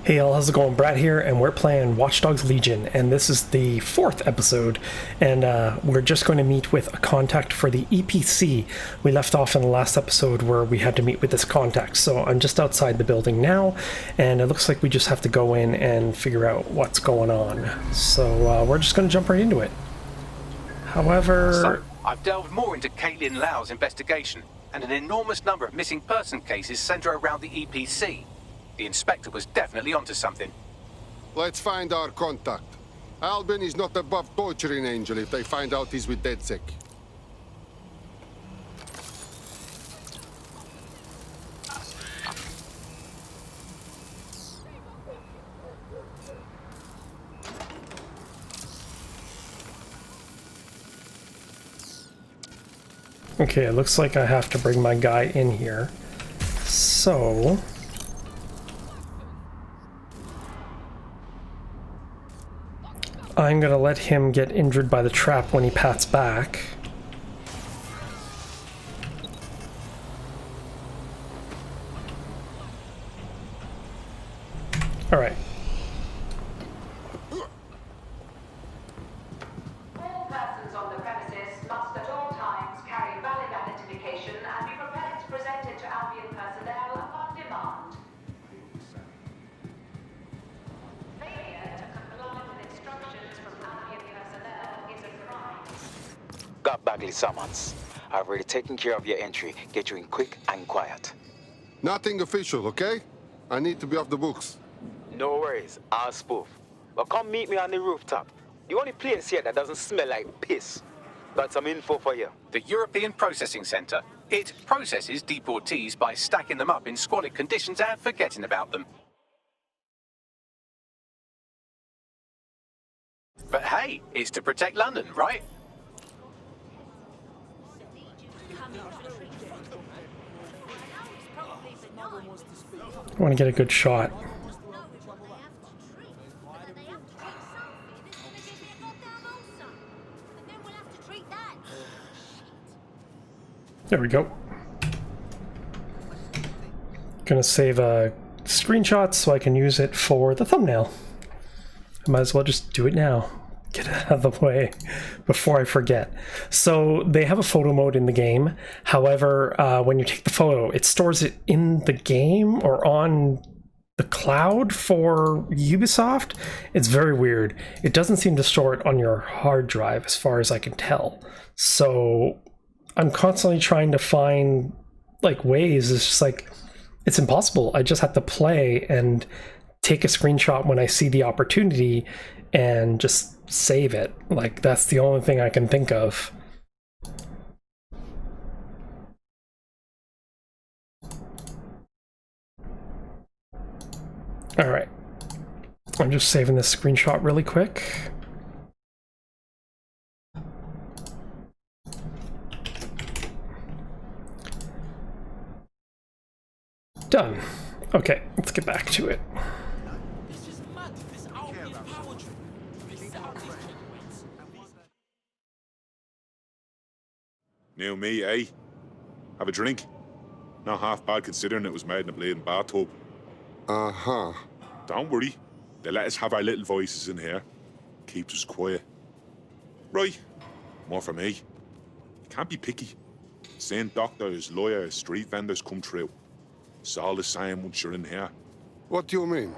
Hey all, how's it going? Brad here, and we're playing Watch Dogs Legion, and this is the 4th episode, and we're just going to meet with a contact for the EPC. We left off in the last episode where we had to meet with this contact, so I'm just outside the building now, and it looks like we just have to go in and figure out what's going on. So we're just going to jump right into it. However... So, I've delved more into Caitlin Lau's investigation, and an enormous number of missing person cases centre around the EPC. The inspector was definitely onto something. Let's find our contact. Albin is not above torturing Angel if they find out he's with DedSec. Okay, it looks like I have to bring my guy in here. So... I'm gonna let him get injured by the trap when he pats back. Alright. All persons on the premises must at all times carry valid identification and be prepared to present it to Albion personnel upon demand. Failure to comply with instructions from Albion personnel is a crime. Got Bagley summons. I've already taken care of your entry. Get you in quick and quiet. Nothing official, okay? I need to be off the books. No worries, I'll spoof. But come meet me on the rooftop. The only place here that doesn't smell like piss. Got some info for you. The European Processing Centre. It processes deportees by stacking them up in squalid conditions and forgetting about them. But hey, it's to protect London, right? I want to get a good shot. There we go. Gonna save a screenshot so I can use it for the thumbnail. I might as well just do it now. Get it out of the way before I forget. So they have a photo mode in the game. However, when you take the photo, it stores it in the game or on the cloud for Ubisoft. It's very weird. It doesn't seem to store it on your hard drive as far as I can tell. So I'm constantly trying to find like ways. It's just like, it's impossible. I just have to play and take a screenshot when I see the opportunity and just save it. Like, that's the only thing I can think of. All right. I'm just saving this screenshot really quick. Done. Okay, let's get back to it. New me, eh? Have a drink? Not half bad considering it was made in a bleeding bathtub. Uh-huh. Don't worry. They let us have our little voices in here. Keeps us quiet. Right. More for me. You can't be picky. Seeing doctors, lawyers, street vendors come through. It's all the same once you're in here. What do you mean?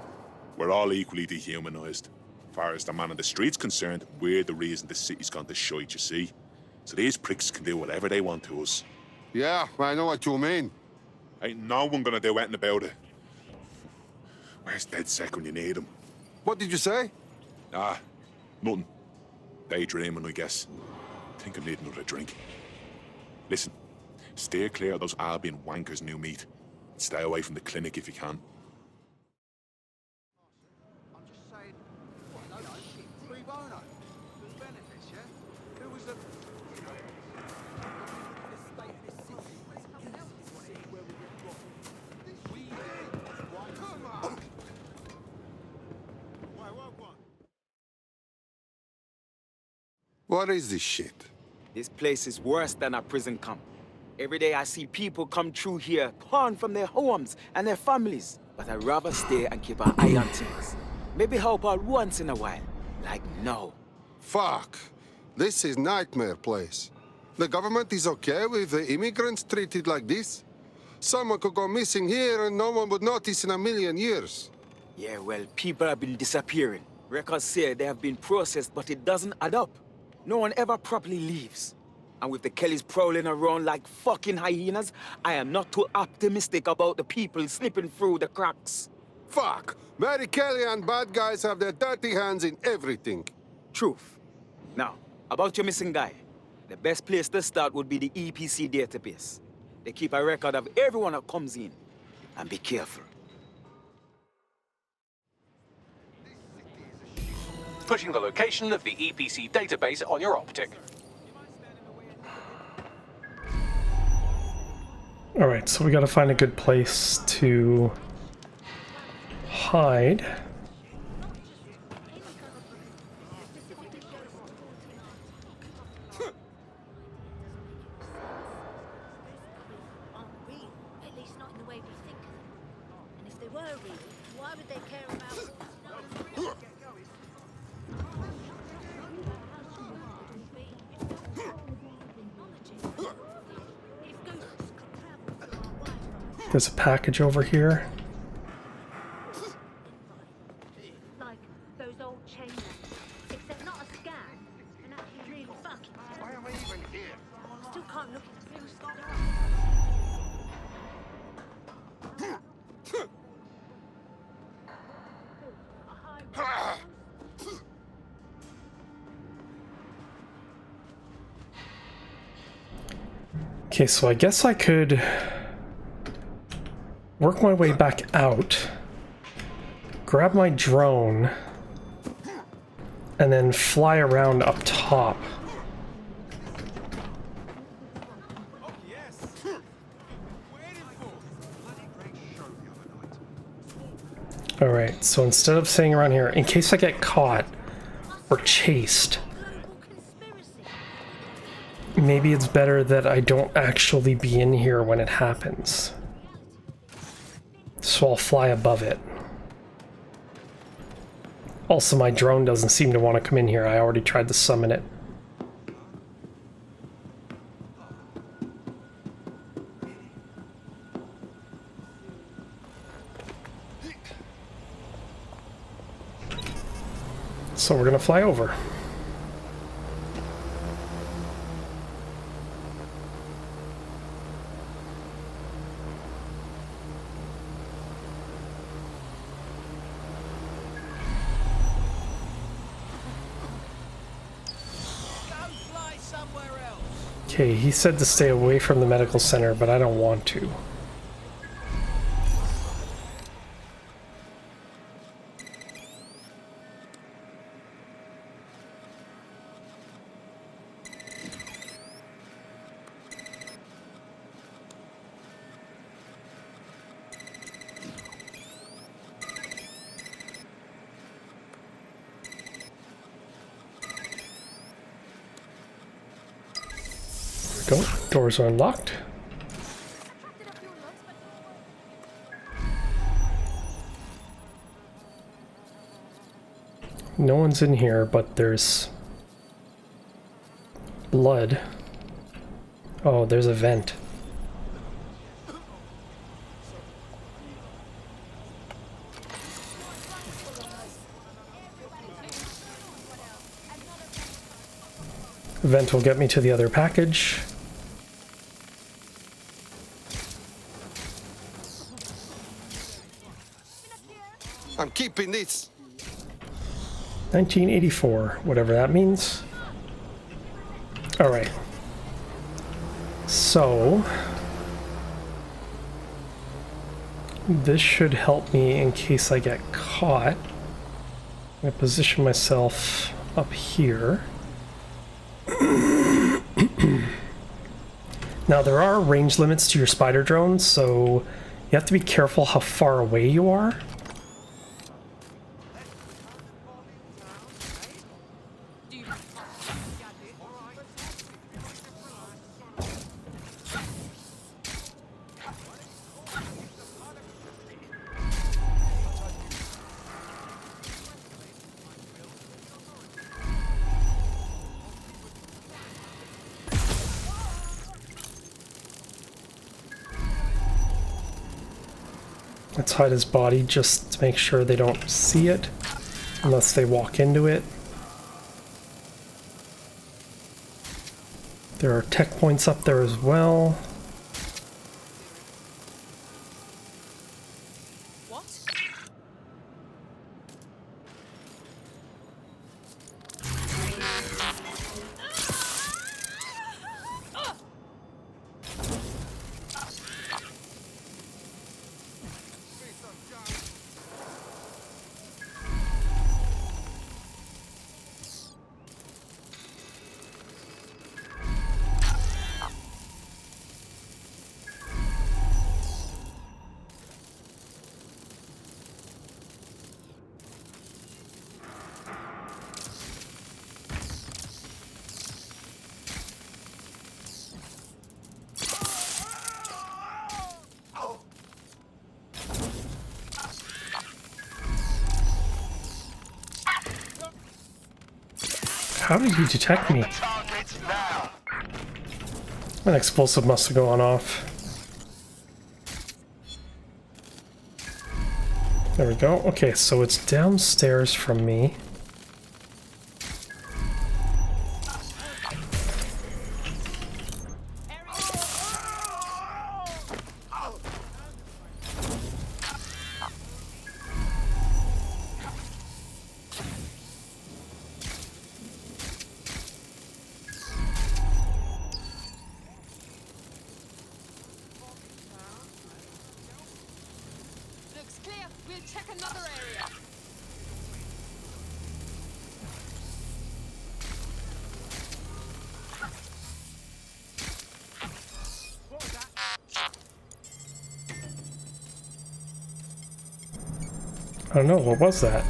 We're all equally dehumanized. As far as the man on the street's concerned, we're the reason the city's gone to shite, you see. So these pricks can do whatever they want to us. Yeah, I know what you mean. Ain't no one gonna do anything about it. Where's DedSec when you need him? What did you say? Ah, nothing. Daydreaming, I guess. Think I need another drink. Listen, steer clear of those Albion wankers' new meat. Stay away from the clinic if you can. I'm just saying, no, free bono. There's benefits, yeah? Who was the... What is this shit? This place is worse than a prison camp. Every day I see people come through here, torn from their homes and their families. but I'd rather stay and keep an eye on things. Maybe help out once in a while. Like now. Fuck. This is nightmare place. The government is okay with the immigrants treated like this? Someone could go missing here and no one would notice in a million years. Yeah, well, people have been disappearing. Records say they have been processed, but it doesn't add up. No one ever properly leaves. And with the Kellys prowling around like fucking hyenas, I am not too optimistic about the people slipping through the cracks. Fuck! Mary Kelly and bad guys have their dirty hands in everything. Truth. Now, about your missing guy. The best place to start would be the EPC database. They keep a record of everyone that comes in. And be careful. Putting the location of the EPC database on your optic. Alright, so we gotta find a good place to hide. Aren't real, at least not in the way we think of them. And if they were real, why would they care about There's a package over here. like those old chain if they're not a scam and actually really fucking why am I even here? I still can't look at the blue Okay, so I guess I could work my way back out, grab my drone, and then fly around up top. Alright, so instead of staying around here, in case I get caught or chased, maybe it's better that I don't actually be in here when it happens. So I'll fly above it. Also, my drone doesn't seem to want to come in here. I already tried to summon it. So we're gonna fly over. Okay, he said to stay away from the medical center, but I don't want to. Go. Doors are unlocked. No one's in here, but there's blood. Oh, there's a vent. Vent will get me to the other package. I'm keeping this. 1984, whatever that means. Alright. So this should help me in case I get caught. I'm going to position myself up here. Now there are range limits to your spider drones, so you have to be careful how far away you are. outside his body just to make sure they don't see it unless they walk into it. There are tech points up there as well. How did he detect me? An explosive must have gone off. There we go. Okay, so it's downstairs from me. I don't know, what was that?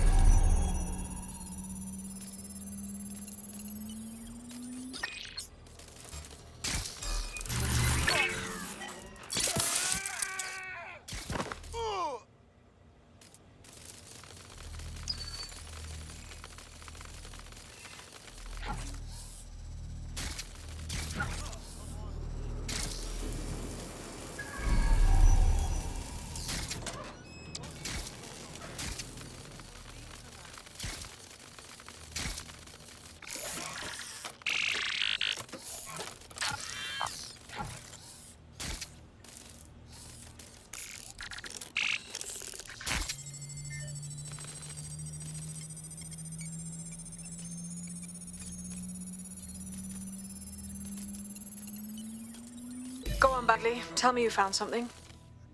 Go on, Bagley. Tell me you found something.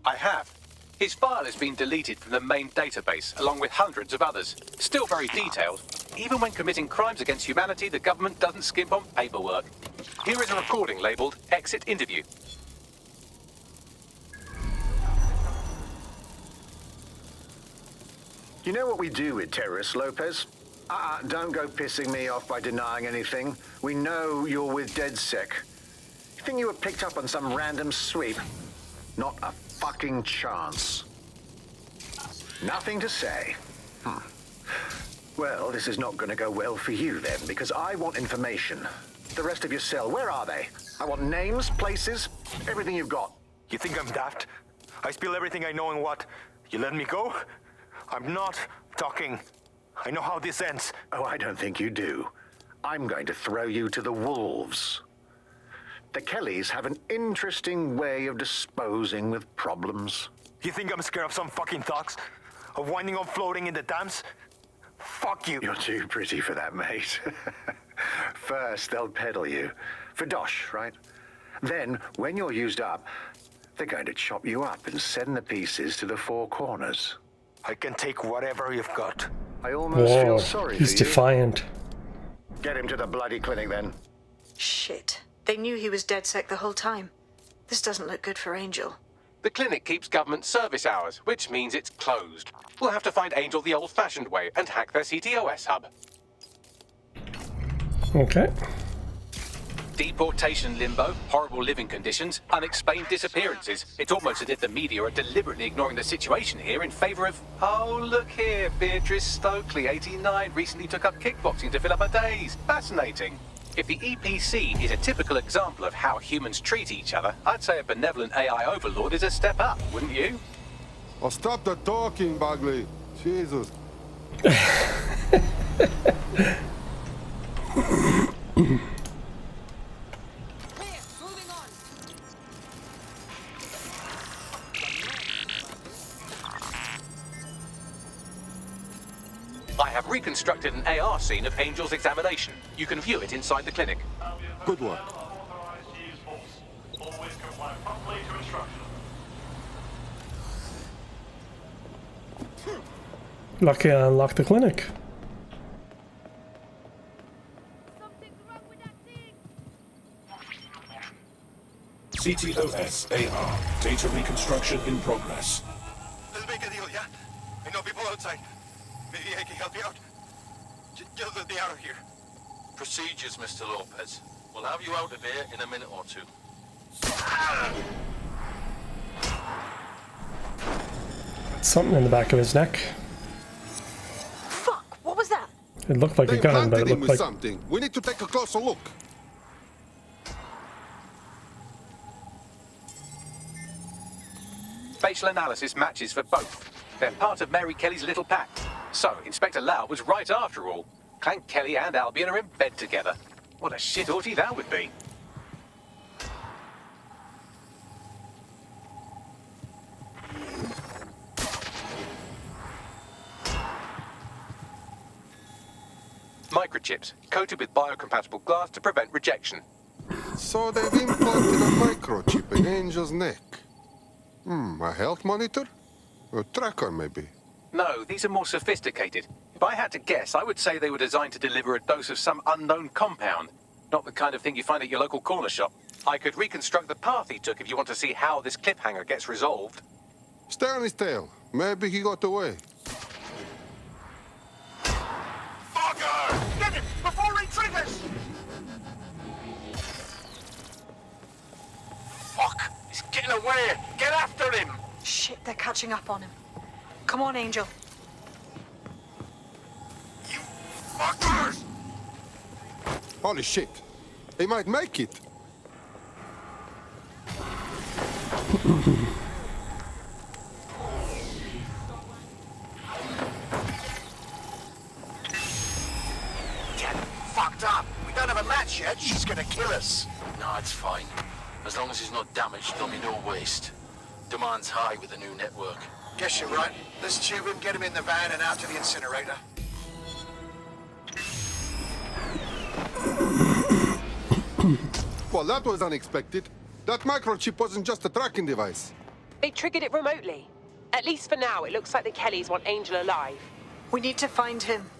I have. His file has been deleted from the main database, along with hundreds of others. Still very detailed. Even when committing crimes against humanity, the government doesn't skimp on paperwork. Here is a recording labelled Exit Interview. You know what we do with terrorists, Lopez? Don't go pissing me off by denying anything. We know you're with DedSec. You think you were picked up on some random sweep? Not a fucking chance. Nothing to say. Well, this is not going to go well for you then, because I want information. The rest of your cell, where are they? I want names, places, everything you've got. You think I'm daft? I spill everything I know and what? You let me go? I'm not talking. I know how this ends. Oh, I don't think you do. I'm going to throw you to the wolves. The Kellys have an interesting way of disposing with problems. You think I'm scared of some fucking thugs? Of winding up floating in the dams? Fuck you. You're too pretty for that, mate. First, they'll peddle you. For dosh, right? Then, when you're used up, they're going to chop you up and send the pieces to the four corners. I can take whatever you've got. I almost feel sorry for you. He's defiant. Get him to the bloody clinic, then. Shit. They knew he was DedSec the whole time. This doesn't look good for Angel. The clinic keeps government service hours, which means it's closed. We'll have to find Angel the old-fashioned way and hack their CTOS hub. Okay. Deportation limbo, horrible living conditions, unexplained disappearances. It's almost as if the media are deliberately ignoring the situation here in favour of... Oh, look here, Beatrice Stokely, 89, recently took up kickboxing to fill up her days. Fascinating. If the EPC is a typical example of how humans treat each other, I'd say a benevolent AI overlord is a step up, wouldn't you? Oh, stop the talking, Bagley. Jesus. I have reconstructed an AR scene of Angel's examination. You can view it inside the clinic. Good work. Lucky I unlocked the clinic. CTOS AR. Data reconstruction in progress. Let's make a deal, yeah? I know people outside. Maybe I can help you out. Just let me out of here. Procedures, Mr. Lopez. We'll have you out of here in a minute or two. Something in the back of his neck. Fuck, what was that? It looked like a gun, but it looked like... something. We need to take a closer look. Facial analysis matches for both. They're part of Mary Kelly's little pack. So, Inspector Lau was right after all. Clank Kelly and Albion are in bed together. What a shit orgy that would be. Microchips, coated with biocompatible glass to prevent rejection. So they've implanted a microchip in Angel's neck. A health monitor? A tracker, maybe? No, these are more sophisticated. If I had to guess, I would say they were designed to deliver a dose of some unknown compound. Not the kind of thing you find at your local corner shop. I could reconstruct the path he took if you want to see how this cliffhanger gets resolved. Stay on his tail. Maybe he got away. Fucker! Get it before he triggers! Fuck! He's getting away! Get after him! Shit, they're catching up on him. Come on, Angel. You fuckers! Holy shit. He might make it. Get fucked up. We don't have a match yet. She's gonna kill us. No, it's fine. As long as he's not damaged, there'll be no waste. Demand's high with the new network. Guess you're right. Let's tube him, get him in the van and out to the incinerator. Well, that was unexpected. That microchip wasn't just a tracking device. They triggered it remotely. At least for now, it looks like the Kellys want Angel alive. We need to find him.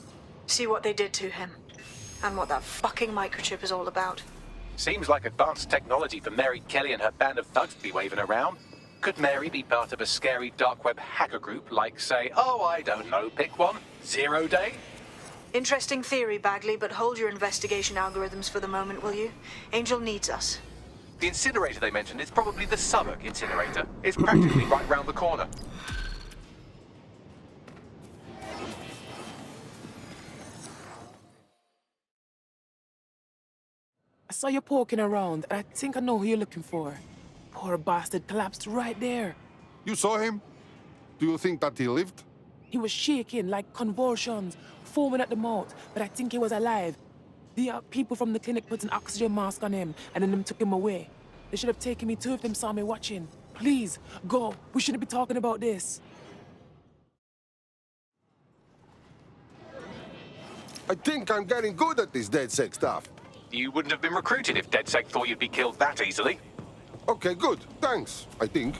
See what they did to him. And what that fucking microchip is all about. Seems like advanced technology for Mary Kelly and her band of thugs to be waving around. Could Mary be part of a scary dark web hacker group like, say, oh, I don't know, pick one, 0 Day? Interesting theory, Bagley, but hold your investigation algorithms for the moment, will you? Angel needs us. The incinerator they mentioned is probably the Southwark incinerator. It's practically right round the corner. I saw you poking around, and I think I know who you're looking for. Poor bastard collapsed right there. You saw him? Do you think that he lived? He was shaking like convulsions, foaming at the mouth, but I think he was alive. The people from the clinic put an oxygen mask on him, and then them took him away. They should have taken me too if them saw me watching. Please, go. We shouldn't be talking about this. I think I'm getting good at this DedSec stuff. You wouldn't have been recruited if DedSec thought you'd be killed that easily. Okay, good. Thanks, I think.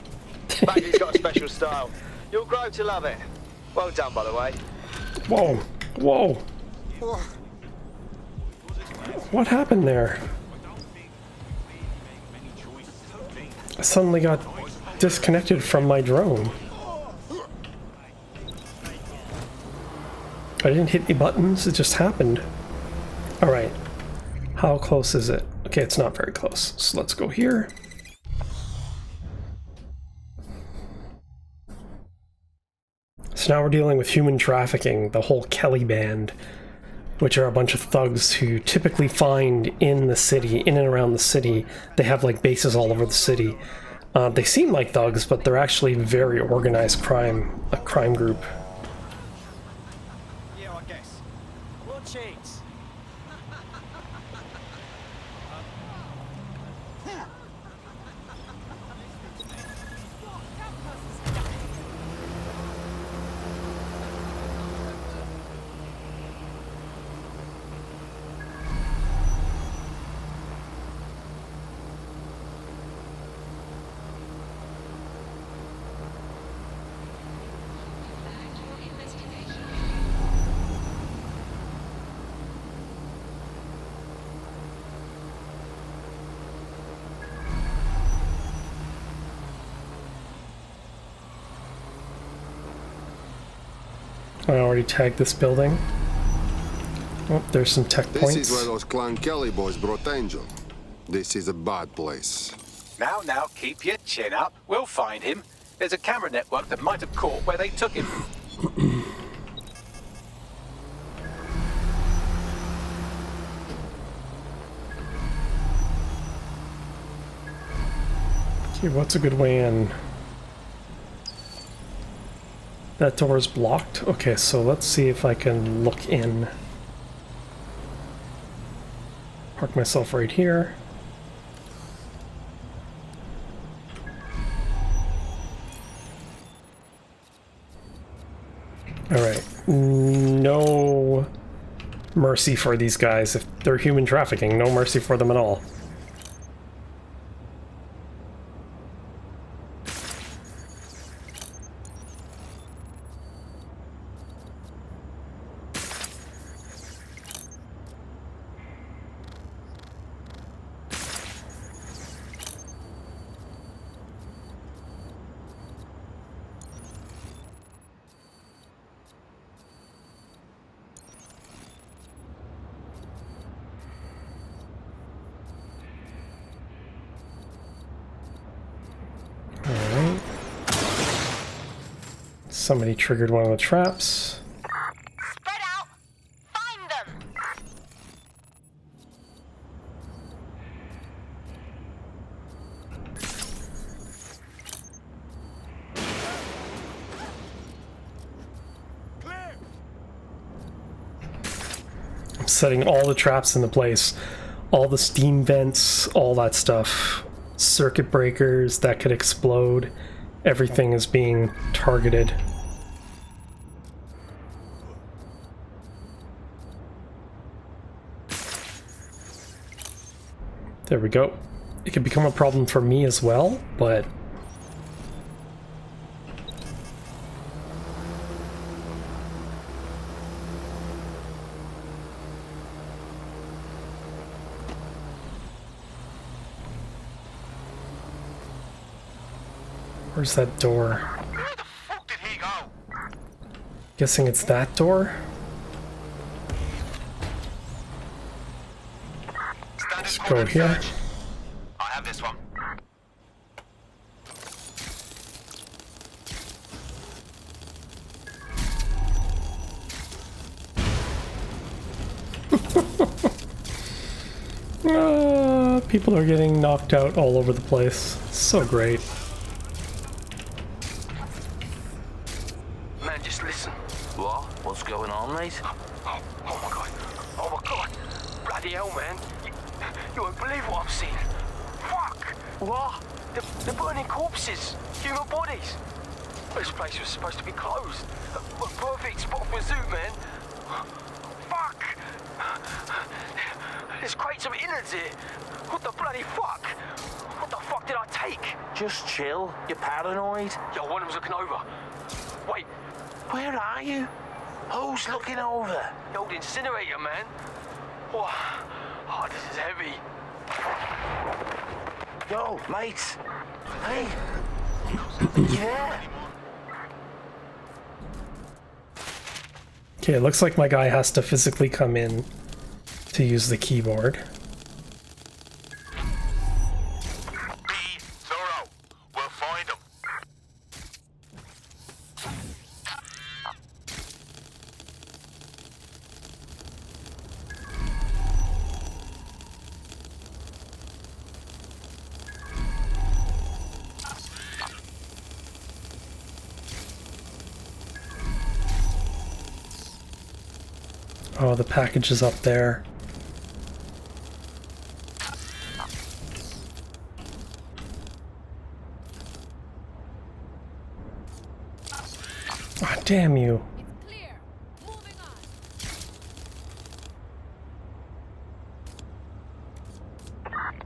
Bagley's got a special style. You'll grow to love it. Well done, by the way. Whoa. Whoa. What happened there? I suddenly got disconnected from my drone. I didn't hit any buttons, it just happened. Alright. How close is it? Okay, it's not very close. So let's go here. So now we're dealing with human trafficking, the whole Kelly band, which are a bunch of thugs who typically find in the city, in and around the city. They have like bases all over the city. They seem like thugs, but they're actually very organized crime, a crime group. Yeah, I guess. What cheese? I already tagged this building. Oh, there's some tech points. This is where those Clan Kelly boys brought Angel. This is a bad place. Now, keep your chin up. We'll find him. There's a camera network that might have caught where they took him. Okay, what's a good way in? That door is blocked? Okay, so let's see if I can look in. Park myself right here. Alright, no mercy for these guys. If they're human trafficking, no mercy for them at all. Alright. Somebody triggered one of the traps. Spread out! Find them! I'm setting all the traps into place. All the steam vents, all that stuff. Circuit breakers that could explode. Everything is being targeted. There we go. It could become a problem for me as well, but where's that door? Where the fuck did he go? Guessing it's that door? Let's go here. I have this one. People are getting knocked out all over the place. So great. Man, just listen. What? What's going on, mate? Oh my god. Oh my god. Bloody hell, man. You won't believe what I've seen. Fuck. What? They're burning corpses. Human bodies. This place was supposed to be closed. A perfect spot for a zoo, man. Fuck. There's crates of innards here. What the bloody fuck? What the fuck did I take? Just chill. You're paranoid. Yo, one of them's looking over. Wait. Where are you? Who's looking over? The old incinerator, man. Oh, this is heavy. Yo, mate. Hey. You there? Okay, it looks like my guy has to physically come in to use the keyboard. Be thorough. We'll find them. Oh, the package is up there. Oh, damn you.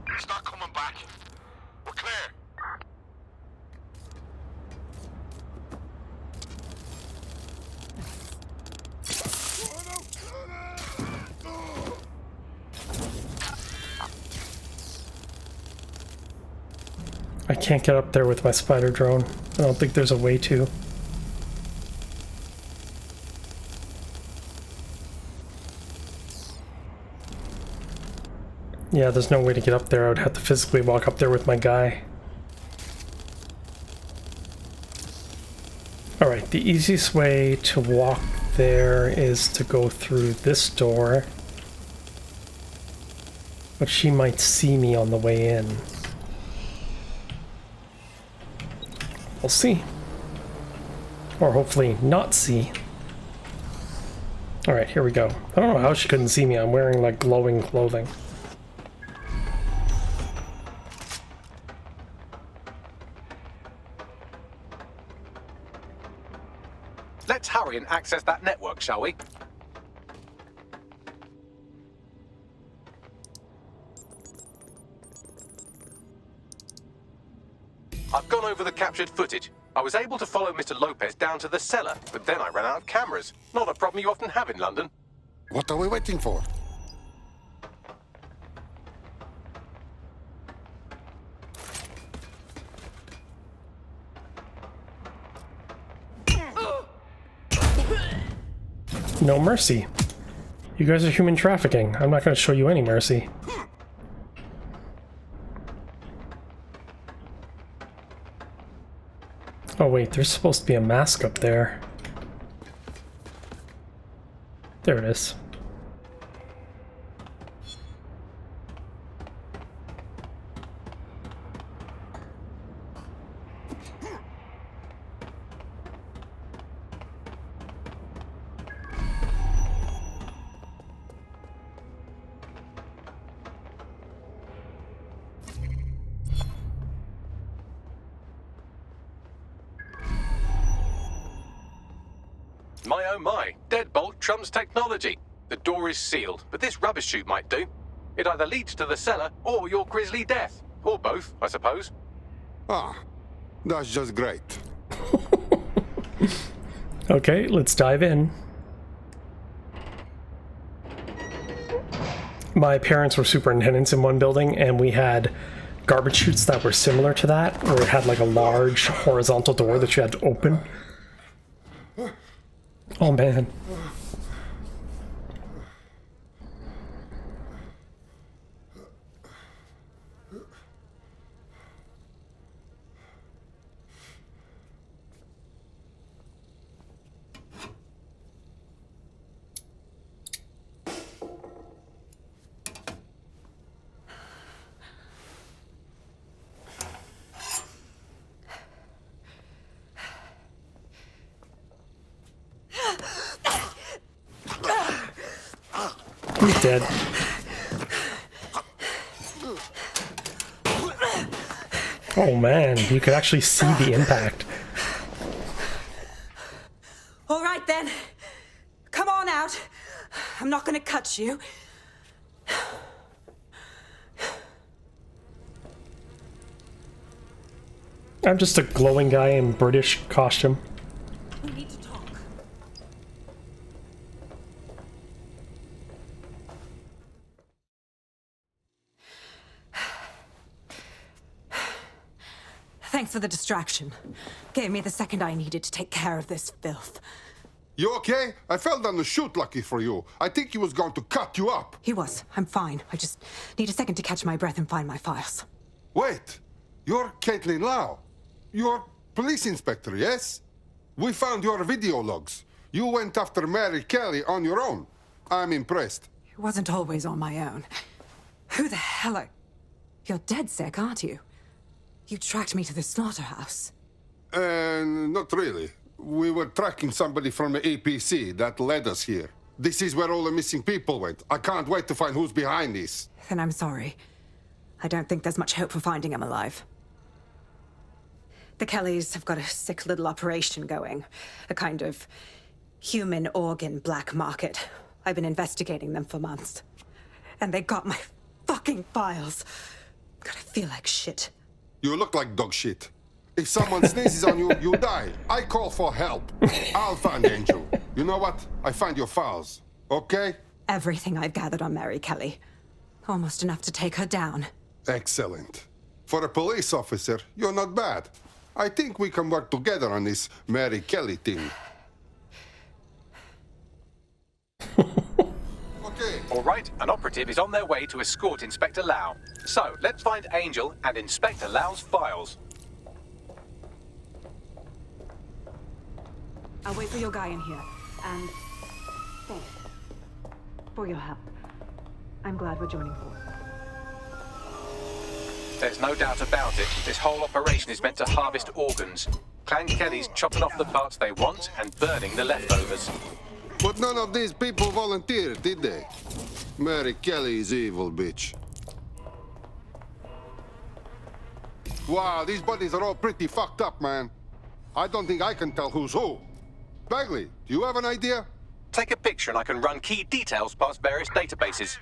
He's not coming back. We're clear. I can't get up there with my spider drone. I don't think there's a way to. Yeah, there's no way to get up there. I would have to physically walk up there with my guy. Alright, the easiest way to walk there is to go through this door. But she might see me on the way in. We'll see. Or hopefully not see. Alright, here we go. I don't know how she couldn't see me. I'm wearing like glowing clothing. Let's hurry and access that network, shall we? I've gone over the captured footage. I was able to follow Mr. Lopez down to the cellar, but then I ran out of cameras. Not a problem you often have in London. What are we waiting for? No mercy. You guys are human trafficking. I'm not going to show you any mercy. Oh wait, there's supposed to be a mask up there. There it is. My oh my, deadbolt trumps technology. The door is sealed, but this rubbish chute might do. It either leads to the cellar or your grisly death. Or both, I suppose. Ah, that's just great. Okay, let's dive in. My parents were superintendents in one building, and we had garbage chutes that were similar to that, where it had like a large horizontal door that you had to open. Oh man. He's dead. Oh man, you could actually see the impact. All right then. Come on out. I'm not gonna cut you. I'm just a glowing guy in British costume. We need to talk. Thanks for the distraction. Gave me the second I needed to take care of this filth. You okay? I fell down the chute, lucky for you. I think he was going to cut you up. He was. I'm fine. I just need a second to catch my breath and find my files. Wait, you're Caitlin Lau. You're police inspector, yes? We found your video logs. You went after Mary Kelly on your own. I'm impressed. It wasn't always on my own. Who the hell are... You're dead sick, aren't you? You tracked me to the slaughterhouse. Not really. We were tracking somebody from the APC that led us here. This is where all the missing people went. I can't wait to find who's behind this. Then I'm sorry. I don't think there's much hope for finding him alive. The Kellys have got a sick little operation going. A kind of human organ black market. I've been investigating them for months. And they got my fucking files. God, I feel like shit. You look like dog shit. If someone sneezes on you, you die. I call for help. I'll find Angel. You know what? I find your files. Okay? Everything I've gathered on Mary Kelly. Almost enough to take her down. Excellent. For a police officer, you're not bad. I think we can work together on this Mary Kelly thing. Okay. All right, an operative is on their way to escort Inspector Lau. So, let's find Angel and Inspector Lau's files. I'll wait for your guy in here. And thanks for your help. I'm glad we're joining forces. There's no doubt about it. This whole operation is meant to harvest organs. Clan Kelly's chopping off the parts they want and burning the leftovers. But none of these people volunteered, did they? Mary Kelly is evil, bitch. Wow, these bodies are all pretty fucked up, man. I don't think I can tell who's who. Bagley, do you have an idea? Take a picture and I can run key details past various databases.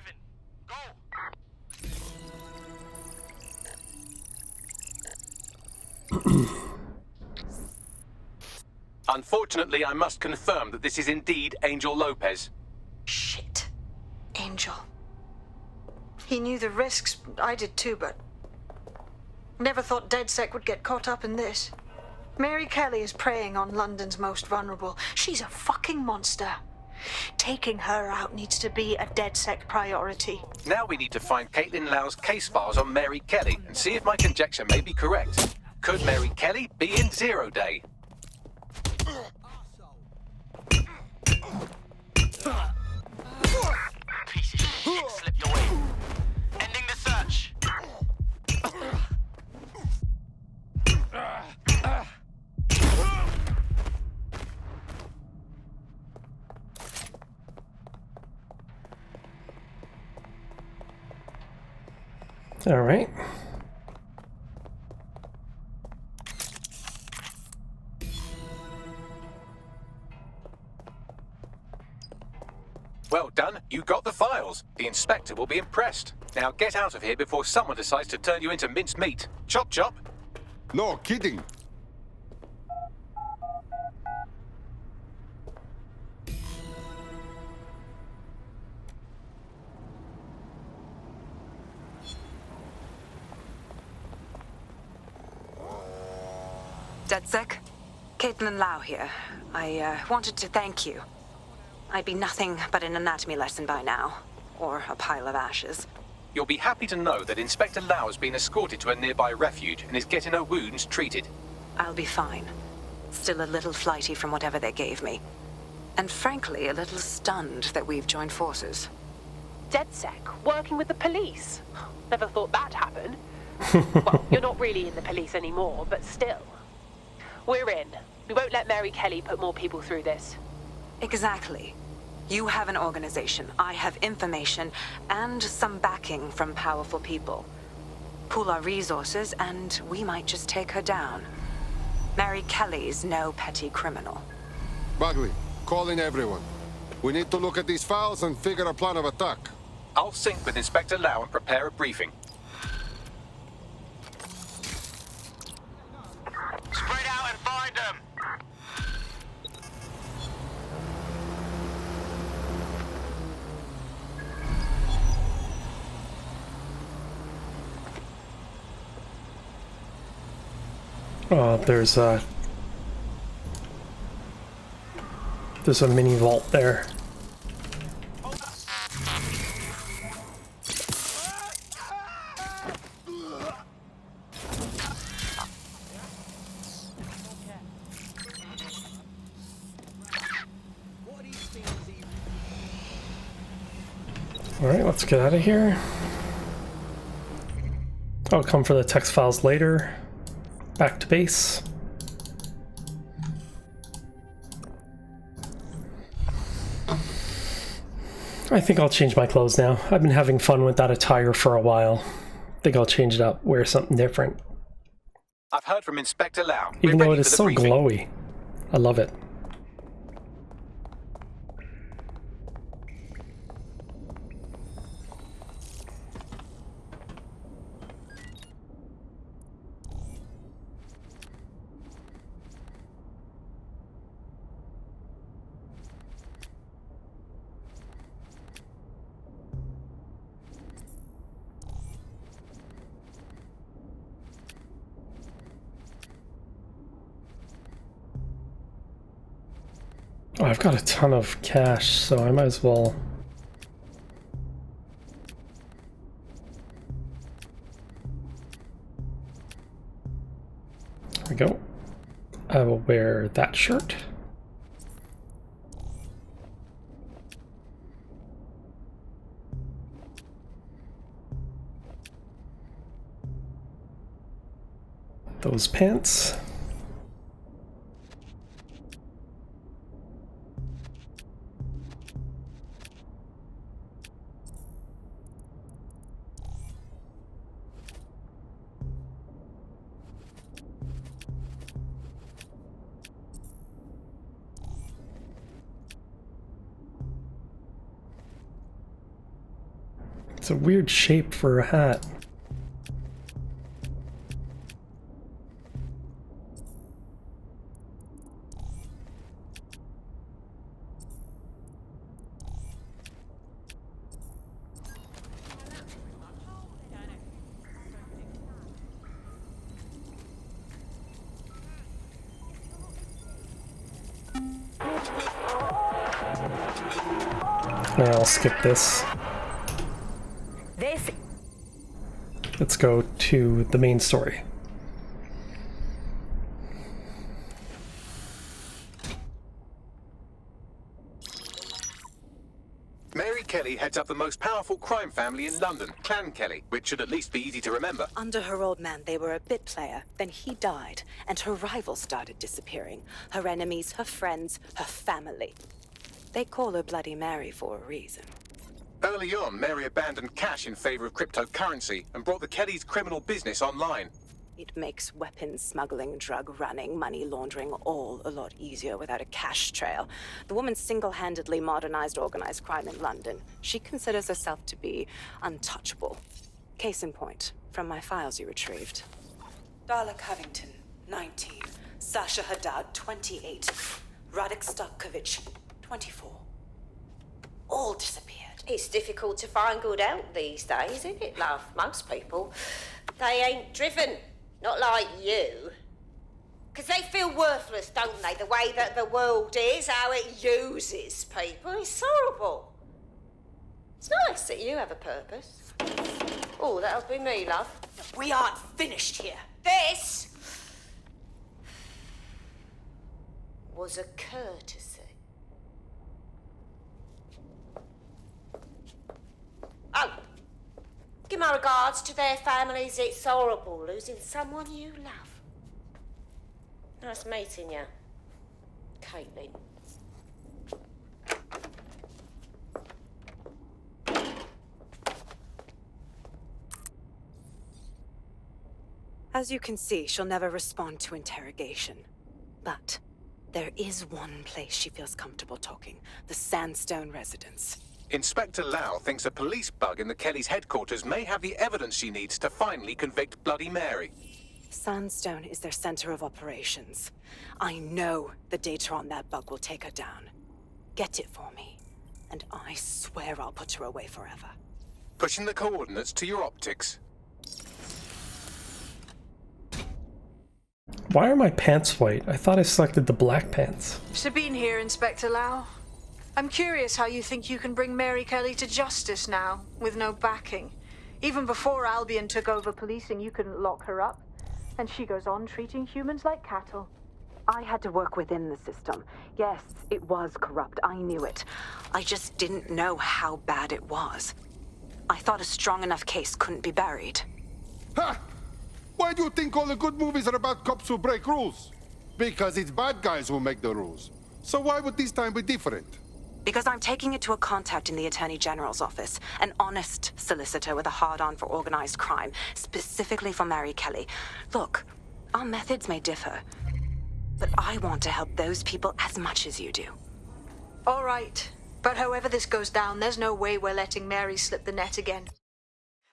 Unfortunately, I must confirm that this is indeed Angel Lopez. Shit. Angel. He knew the risks. I did too, but... never thought DedSec would get caught up in this. Mary Kelly is preying on London's most vulnerable. She's a fucking monster. Taking her out needs to be a DedSec priority. Now we need to find Caitlin Lau's case files on Mary Kelly and see if my conjecture may be correct. Could Mary Kelly be in Zero Day? Piece of shit slipped away. Ending the search. All right. Well done, you got the files. The inspector will be impressed. Now get out of here before someone decides to turn you into minced meat. Chop chop. No kidding. DedSec? Caitlin Lau here. I wanted to thank you. I'd be nothing but an anatomy lesson by now. Or a pile of ashes. You'll be happy to know that Inspector Lau has been escorted to a nearby refuge and is getting her wounds treated. I'll be fine. Still a little flighty from whatever they gave me. And frankly, a little stunned that we've joined forces. DedSec, working with the police? Never thought that'd happen. Well, you're not really in the police anymore, but still. We're in. We won't let Mary Kelly put more people through this. Exactly. You have an organization, I have information, and some backing from powerful people. Pool our resources, and we might just take her down. Mary Kelly's no petty criminal. Bagley, call in everyone. We need to look at these files and figure a plan of attack. I'll sync with Inspector Lau and prepare a briefing. Spread out and find them. Oh, there's a mini vault there. All right, let's get out of here. I'll come for the text files later. Back to base. I think I'll change my clothes now. I've been having fun with that attire for a while. I think I'll change it up, wear something different. I've heard from Inspector Lau. Even We're though it ready is for the so briefing. glowy. I love it. Oh, I've got a ton of cash, so I might as well... There we go. I will wear that shirt. Those pants. It's a weird shape for a hat. I'll skip this. Let's go to the main story. Mary Kelly heads up the most powerful crime family in London, Clan Kelly, which should at least be easy to remember. Under her old man, they were a bit player. Then he died, and her rivals started disappearing. Her enemies, her friends, her family. They call her Bloody Mary for a reason. Early on, Mary abandoned cash in favor of cryptocurrency and brought the Kellys' criminal business online. It makes weapons smuggling, drug running, money laundering all a lot easier without a cash trail. The woman single-handedly modernized organized crime in London. She considers herself to be untouchable. Case in point, from my files you retrieved. Darla Covington, 19. Sasha Haddad, 28. Radek Stokovich, 24. All disappeared. It's difficult to find good help these days, isn't it, love? Most people, they ain't driven. Not like you. Because they feel worthless, don't they? The way that the world is, how it uses people. It's horrible. It's nice that you have a purpose. Oh, that'll be me, love. We aren't finished here. This was a courtesy. Oh, give my regards to their families. It's horrible losing someone you love. Nice meeting you, Caitlin. As you can see, she'll never respond to interrogation. But there is one place she feels comfortable talking, the Sandstone residence. Inspector Lau thinks a police bug in the Kellys' headquarters may have the evidence she needs to finally convict Bloody Mary. Sandstone is their center of operations. I know the data on that bug will take her down. Get it for me, and I swear I'll put her away forever. Pushing the coordinates to your optics. Why are my pants white? I thought I selected the black pants. Sabine here, Inspector Lau. I'm curious how you think you can bring Mary Kelly to justice now, with no backing. Even before Albion took over policing, you couldn't lock her up. And she goes on treating humans like cattle. I had to work within the system. Yes, it was corrupt. I knew it. I just didn't know how bad it was. I thought a strong enough case couldn't be buried. Ha! Why do you think all the good movies are about cops who break rules? Because it's bad guys who make the rules. So why would this time be different? Because I'm taking it to a contact in the Attorney General's office, an honest solicitor with a hard-on for organized crime, specifically for Mary Kelly. Look, our methods may differ, but I want to help those people as much as you do. All right. But however this goes down, there's no way we're letting Mary slip the net again.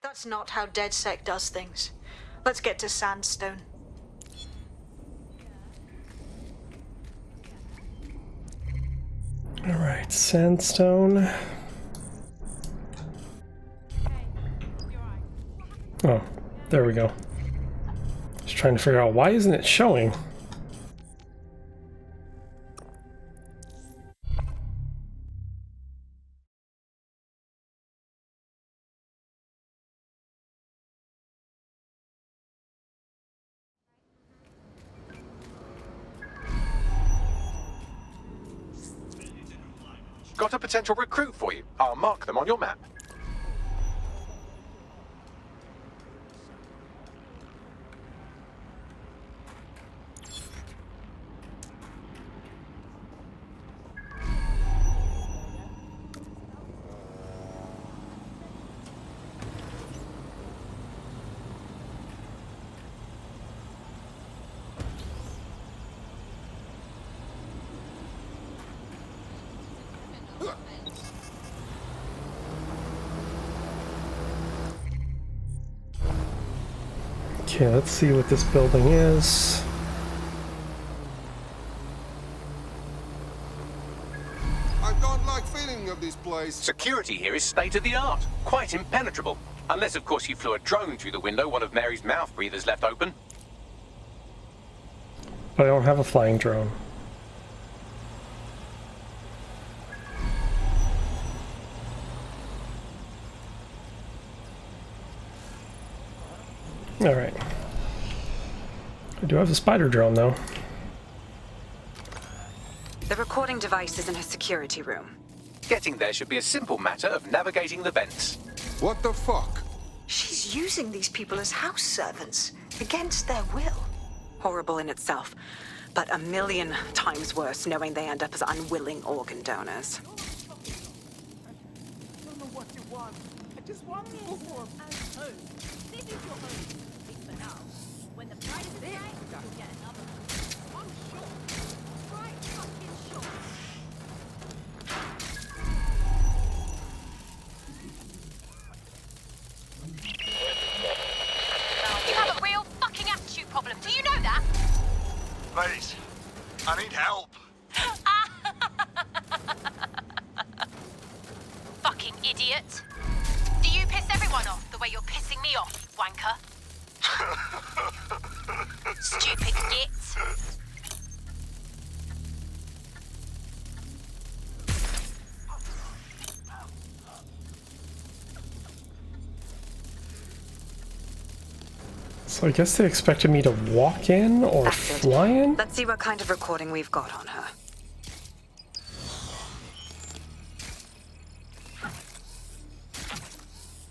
That's not how DedSec does things. Let's get to Sandstone. All right, Sandstone. Oh, there we go. Just trying to figure out why isn't it showing? Got a potential recruit for you. I'll mark them on your map. Okay, let's see what this building is. I don't like feeling of this place. Security here is state-of-the-art. Quite impenetrable. Unless, of course, you flew a drone through the window one of Mary's mouth breathers left open. But I don't have a flying drone. Alright. I do have a spider drone, though. The recording device is in her security room. Getting there should be a simple matter of navigating the vents. What the fuck? She's using these people as house servants, against their will. Horrible in itself, but a million times worse knowing they end up as unwilling organ donors. I don't know what you want. I just want to move on. Home. This is your home. At least for now. When the bride is there, you'll get another one. I'm sure. Right fucking sure. You have a real fucking attitude problem. Do you know that? Please, I need help. Fucking idiot. Do you piss everyone off the way you're pissing me off, you wanker? Stupid git. So I guess they expected me to walk in or fly in? Let's see what kind of recording we've got on her.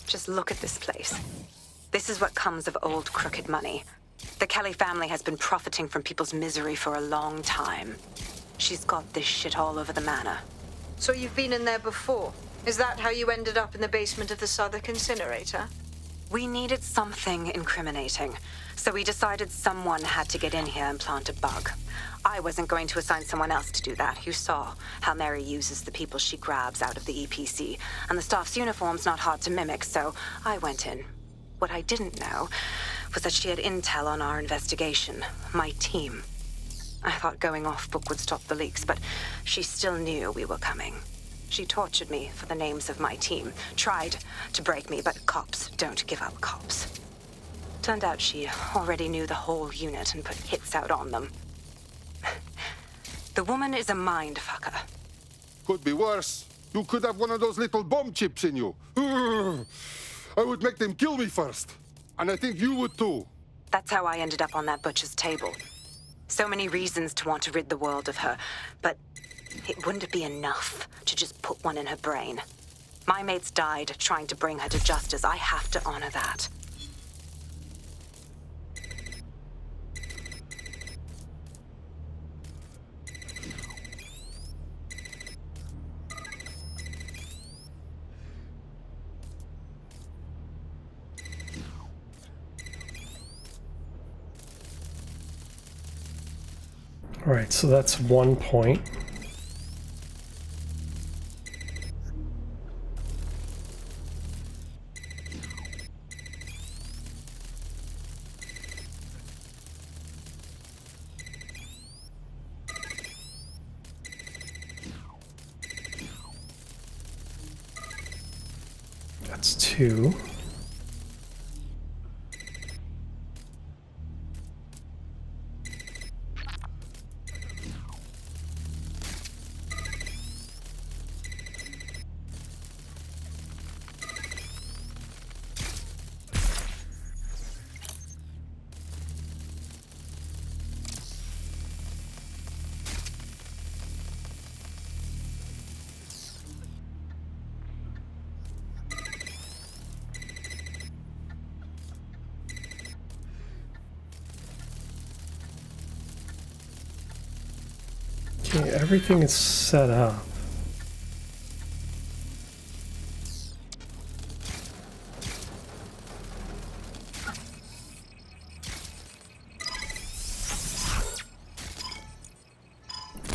Just look at this place. This is what comes of old crooked money. The Kelly family has been profiting from people's misery for a long time. She's got this shit all over the manor. So you've been in there before? Is that how you ended up in the basement of the Southwark incinerator? We needed something incriminating, so we decided someone had to get in here and plant a bug. I wasn't going to assign someone else to do that. You saw how Mary uses the people she grabs out of the EPC, and the staff's uniform's not hard to mimic, so I went in. What I didn't know was that she had intel on our investigation, my team. I thought going off book would stop the leaks, but she still knew we were coming. She tortured me for the names of my team, tried to break me, but cops don't give up cops. Turned out she already knew the whole unit and put hits out on them. The woman is a mind fucker. Could be worse. You could have one of those little bomb chips in you. I would make them kill me first. And I think you would too. That's how I ended up on that butcher's table. So many reasons to want to rid the world of her, but it wouldn't be enough to just put one in her brain. My mates died trying to bring her to justice. I have to honor that. Alright, so that's 1 point. That's 2. Okay, everything is set up.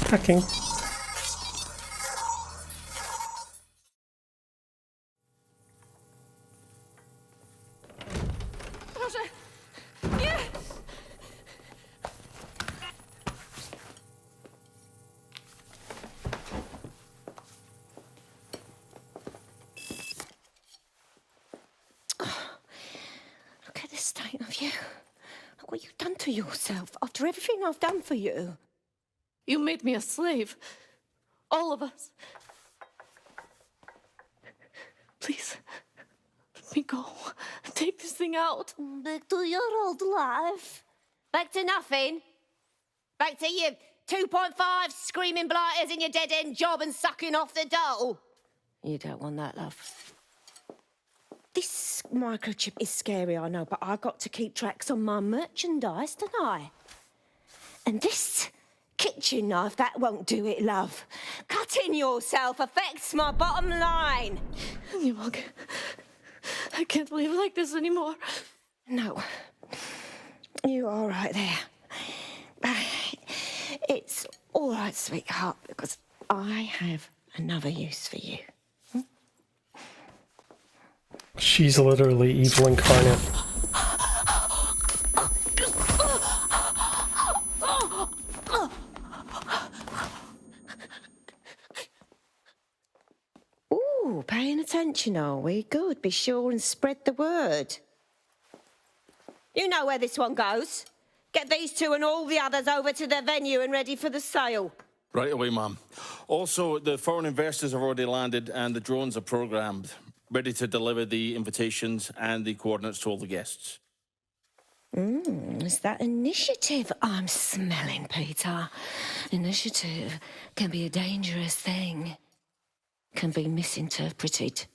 Hacking. Look at the state of you. Look what you've done to yourself after everything I've done for you. You made me a slave. All of us. Please, let me go. Take this thing out. Back to your old life. Back to nothing. Back to you 2.5 screaming blighters in your dead-end job and sucking off the dole. You don't want that, love. This microchip is scary, I know, but I got to keep tracks on my merchandise, don't I? And this kitchen knife, that won't do it, love. Cutting yourself affects my bottom line. I can't live like this anymore. No. You're all right there. It's all right, sweetheart, because I have another use for you. She's literally evil incarnate. Ooh, paying attention, are we? Good. Be sure and spread the word. You know where this one goes. Get these two and all the others over to their venue and ready for the sale. Right away, Mum. Also, the foreign investors have already landed and the drones are programmed, ready to deliver the invitations and the coordinates to all the guests. Is that initiative I'm smelling, Peter? Initiative can be a dangerous thing. Can be misinterpreted.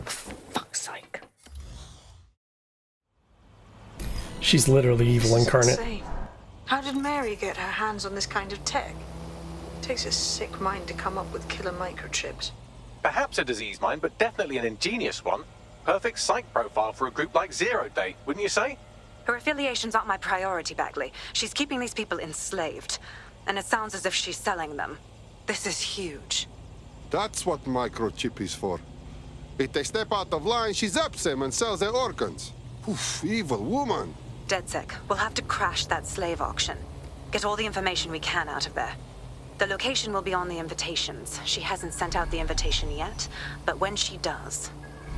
Fuck's sake. She's literally evil incarnate. Insane. How did Mary get her hands on this kind of tech? It takes a sick mind to come up with killer microchips. Perhaps a disease mind, but definitely an ingenious one. Perfect psych profile for a group like Zero Day, wouldn't you say? Her affiliations aren't my priority, Bagley. She's keeping these people enslaved. And it sounds as if she's selling them. This is huge. That's what microchip is for. If they step out of line, she zaps them and sells their organs. Oof, evil woman. DedSec, we'll have to crash that slave auction. Get all the information we can out of there. The location will be on the invitations. She hasn't sent out the invitation yet, but when she does...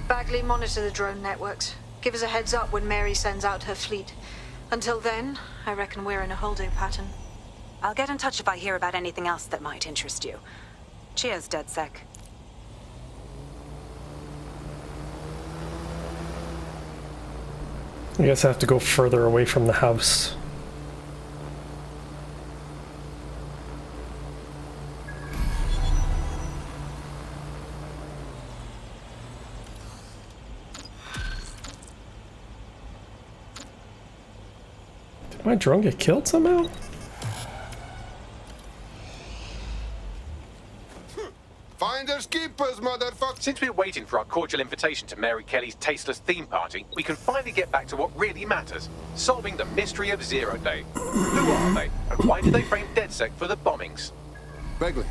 Bagley, monitor the drone networks. Give us a heads up when Mary sends out her fleet. Until then, I reckon we're in a holding pattern. I'll get in touch if I hear about anything else that might interest you. Cheers, DedSec. I guess I have to go further away from the house. Did my drone get killed somehow? Find the Finders keepers, motherfucker! Since we're waiting for our cordial invitation to Mary Kelly's tasteless theme party, we can finally get back to what really matters. Solving the mystery of Zero Day. Who are they, and why did they frame DedSec for the bombings? Bagley,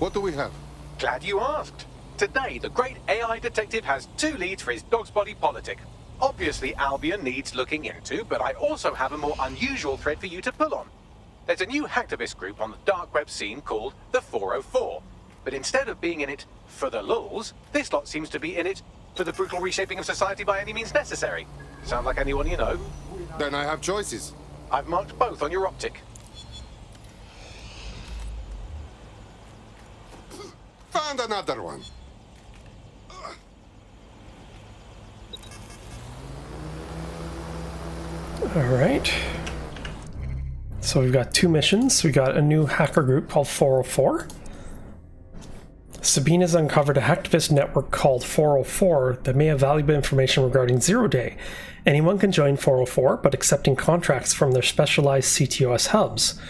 what do we have? Glad you asked. Today, the great AI detective has 2 leads for his dog's body politic. Obviously, Albion needs looking into, but I also have a more unusual thread for you to pull on. There's a new hacktivist group on the dark web scene called the 404. But instead of being in it for the lulz, this lot seems to be in it for the brutal reshaping of society by any means necessary. Sound like anyone you know? Then I have choices. I've marked both on your optic. Found another one. Alright. So we've got 2 missions. We got a new hacker group called 404. Sabine has uncovered a hacktivist network called 404 that may have valuable information regarding Zero Day. Anyone can join 404, but accepting contracts from their specialized CTOS hubs.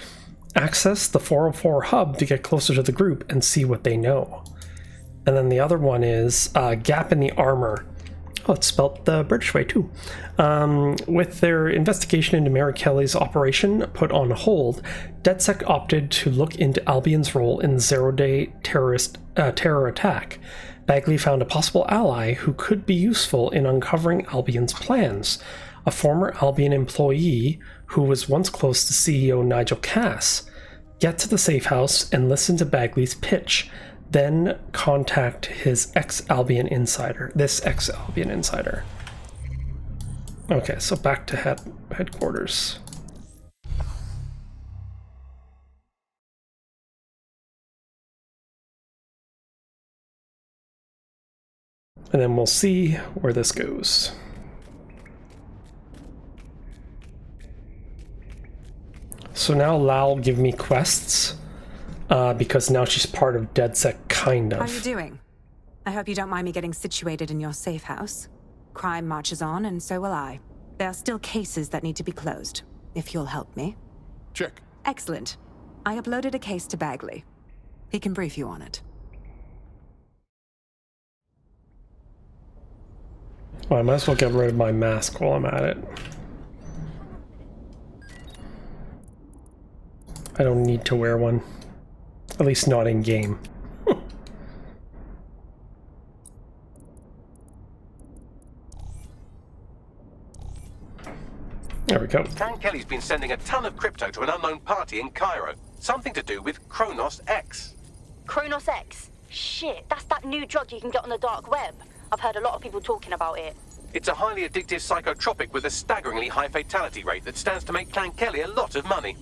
Access the 404 hub to get closer to the group and see what they know. And then the other one is Gap in the Armor. Oh, it's spelled the British way too. With their investigation into Mary Kelly's operation put on hold, DedSec opted to look into Albion's role in the Zero-Day terror attack. Bagley found a possible ally who could be useful in uncovering Albion's plans. A former Albion employee who was once close to CEO Nigel Cass. Get to the safe house and listen to Bagley's pitch. Then contact his ex-Albion insider. This ex-Albion insider. Okay, so back to headquarters. And then we'll see where this goes. So now Lal will give me quests. Because now she's part of DedSec, kind of. How are you doing? I hope you don't mind me getting situated in your safe house. Crime marches on, and so will I. There are still cases that need to be closed, if you'll help me. Check. Excellent. I uploaded a case to Bagley. He can brief you on it. Well, I might as well get rid of my mask while I'm at it. I don't need to wear one. At least not in game. There we go. Clan Kelly's been sending a ton of crypto to an unknown party in Cairo. Something to do with Kronos X. Kronos X? Shit, that's that new drug you can get on the dark web. I've heard a lot of people talking about it. It's a highly addictive psychotropic with a staggeringly high fatality rate that stands to make Clan Kelly a lot of money.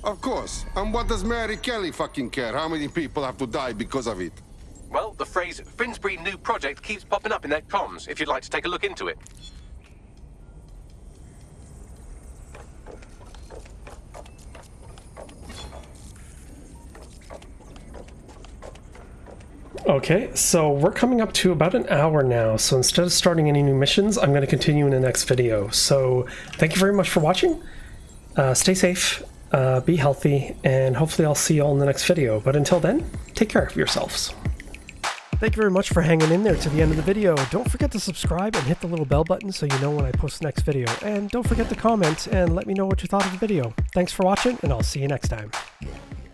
Of course. And what does Mary Kelly fucking care? How many people have to die because of it? Well, the phrase Finsbury New Project keeps popping up in their comms, if you'd like to take a look into it. Okay, so we're coming up to about an hour now, so instead of starting any new missions, I'm going to continue in the next video. So thank you very much for watching. Stay safe. Be healthy, and hopefully I'll see you all in the next video. But until then, take care of yourselves. Thank you very much for hanging in there to the end of the video. Don't forget to subscribe and hit the little bell button so you know when I post the next video. And don't forget to comment and let me know what you thought of the video. Thanks for watching, and I'll see you next time.